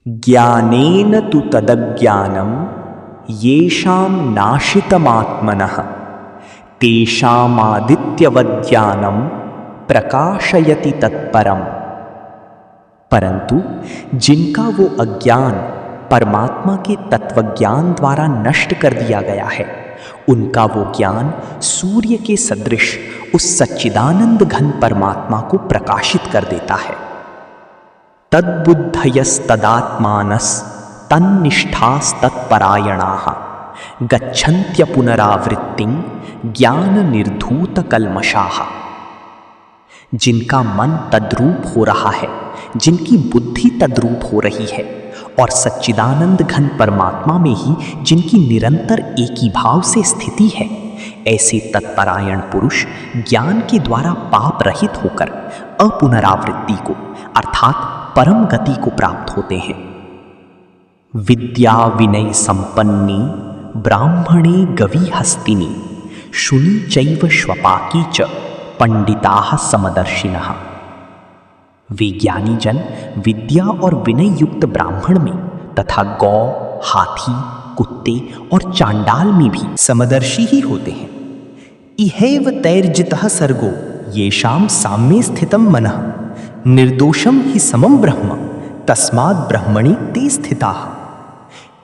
ज्ञानेन तु तदज्ञानं येषां नाशितमात्मनः तेषामादित्यवज्ञानं प्रकाशयति तत्परम। परंतु जिनका वो अज्ञान परमात्मा के तत्वज्ञान द्वारा नष्ट कर दिया गया है, उनका वो ज्ञान सूर्य के सदृश उस सच्चिदानंद घन परमात्मा को प्रकाशित कर देता है। तद्बुद्धयस्तदात्मानस तन्निष्ठास्तत्परायणाः गच्छन्त्य पुनरावृत्तिं ज्ञान निर्धूत कल्मषाः। जिनका मन तद्रूप हो रहा है, जिनकी बुद्धि तद्रूप हो रही है और सच्चिदानंद घन परमात्मा में ही जिनकी निरंतर एक ही भाव से स्थिति है, ऐसे तत्परायण पुरुष ज्ञान के द्वारा पाप रहित होकर अपुनरावृत्ति को अर्थात परम गति को प्राप्त होते हैं। विद्या विनय संपन्नी ब्राह्मणे गवी हस्तिनी शुनि चैव श्वपाकी च पंडिताः समदर्शिनः। वे ज्ञानी जन विद्या और विनय युक्त ब्राह्मण में तथा गौ, हाथी, कुत्ते और चांडाल में भी समदर्शी ही होते हैं। इहैव तैर्जितः सर्गो येषां साम्ये स्थितं मनः निर्दोषं हि समं ब्रह्म तस्माद् ब्रह्मणि ते स्थिताः।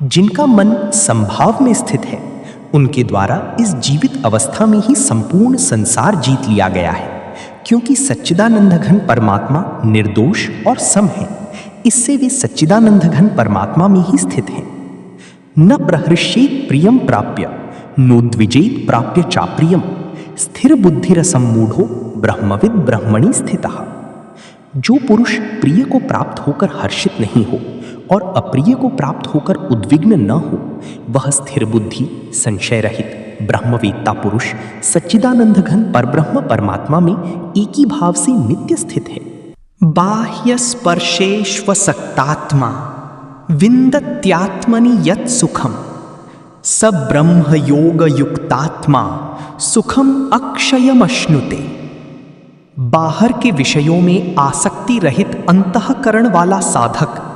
जिनका मन संभाव में स्थित है, उनके द्वारा इस जीवित अवस्था में ही संपूर्ण संसार जीत लिया गया है, क्योंकि सच्चिदानंद घन परमात्मा निर्दोष और सम है। इससे वे सच्चिदानंद घन परमात्मा में ही स्थित हैं। न प्रहृष्येत प्रियम प्राप्य नोद्विजेत प्राप्य चाप्रियम स्थिर बुद्धिरसम्मूढ़ो ब्रह्मविद ब्रह्मणि स्थितः। जो पुरुष प्रिय को प्राप्त होकर हर्षित नहीं हो और अप्रिय को प्राप्त होकर उद्विग्न न हो, वह स्थिर बुद्धि, संशय रहित ब्रह्मवेत्ता पुरुष सच्चिदानंद घन परब्रह्म परमात्मा में एक ही भाव से नित्य स्थित है। बाह्य स्पर्शेष्वसक्तात्मा विन्दत्यात्मनि यत् सुखम स ब्रह्म योग युक्तात्मा सुखम अक्षयमश्नुते। बाहर के विषयों में आसक्ति रहित अंतःकरण वाला साधक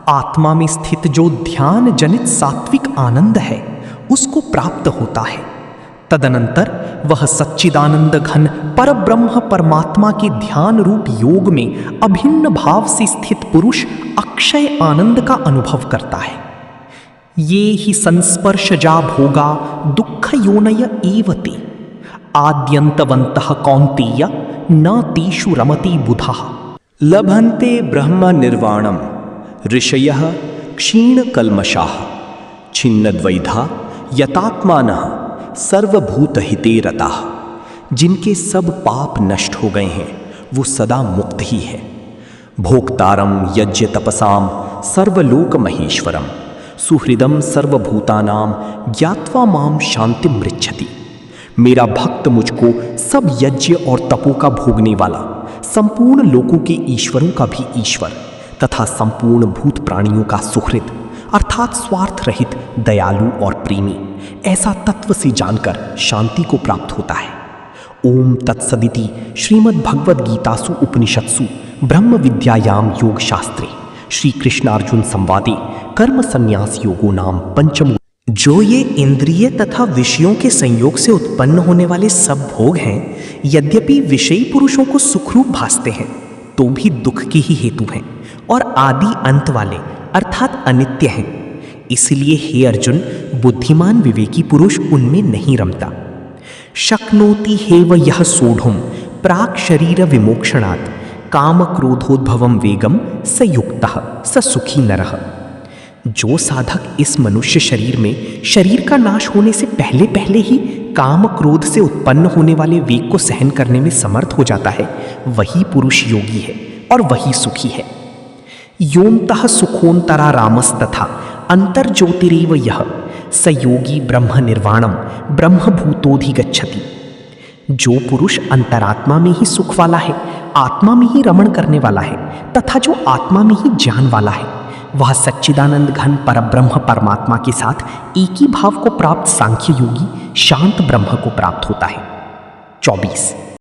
आत्मा में स्थित जो ध्यान जनित सात्विक आनंद है, उसको प्राप्त होता है। तदनंतर वह सच्चिदानंद घन परब्रह्म परमात्मा के ध्यान रूप योग में अभिन्न भाव से स्थित पुरुष अक्षय आनंद का अनुभव करता है। ये ही संस्पर्शजा भोगा दुःख योनय एवते आद्यन्तवन्तः कौन्तेय न तेषु रमति बुधः। लभन्ते ब्रह्म निर्वाणम ऋषयः क्षीणकल्मषाः छिन्नद्वैधा यतात्मानः सर्वभूतहिते रताः। जिनके सब पाप नष्ट हो गए हैं, वो सदा मुक्त ही है। भोक्तारम यज्ञ तपसाम सर्वलोक महेश्वरम सुहृदम सर्वभूतानाम ज्ञात्वा माम शांतिम मृच्छति। मेरा भक्त मुझको सब यज्ञ और तपों का भोगने वाला, संपूर्ण लोकों के ईश्वरों का भी ईश्वर तथा संपूर्ण भूत प्राणियों का सुहृद अर्थात स्वार्थ रहित, दयालु और प्रेमी, ऐसा तत्व से जानकर शांति को प्राप्त होता है। ओम तत्सदिति श्रीमद् भगवद गीतासु उपनिषत्सु ब्रह्म विद्यायाम योग शास्त्रे श्री कृष्णार्जुन संवादे कर्म संन्यास योगो नाम पंचम। जो ये इंद्रिय तथा विषयों के संयोग से उत्पन्न होने वाले सब भोग हैं, यद्यपि विषयी पुरुषों को सुखरूप भासते हैं, तो भी दुख की ही हेतु हैं और आदि अंत वाले अर्थात अनित्य हैं। इसलिए हे अर्जुन, बुद्धिमान विवेकी पुरुष उनमें नहीं रमता। शक्नोति हेव यह सोढ़ुम प्राक् शरीर विमोक्षणात् काम क्रोधोद्भवम वेगम स युक्तः स सुखी नरः। जो साधक इस मनुष्य शरीर में शरीर का नाश होने से पहले पहले ही काम क्रोध से उत्पन्न होने वाले वेग को सहन करने में समर्थ हो जाता है, वही पुरुष योगी है और वही सुखी है। योऽन्तः सुखोऽन्तरा रामस्तथा अंतर्ज्योतिरेव यः स योगी ब्रह्म निर्वाणम ब्रह्मभूतोऽधिगच्छति। जो पुरुष अंतरात्मा में ही सुख वाला है, आत्मा में ही रमण करने वाला है तथा जो आत्मा में ही ज्ञान वाला है, वह सच्चिदानंद घन परब्रह्म परमात्मा के साथ एक ही भाव को प्राप्त सांख्य योगी शांत ब्रह्म को प्राप्त होता है। 24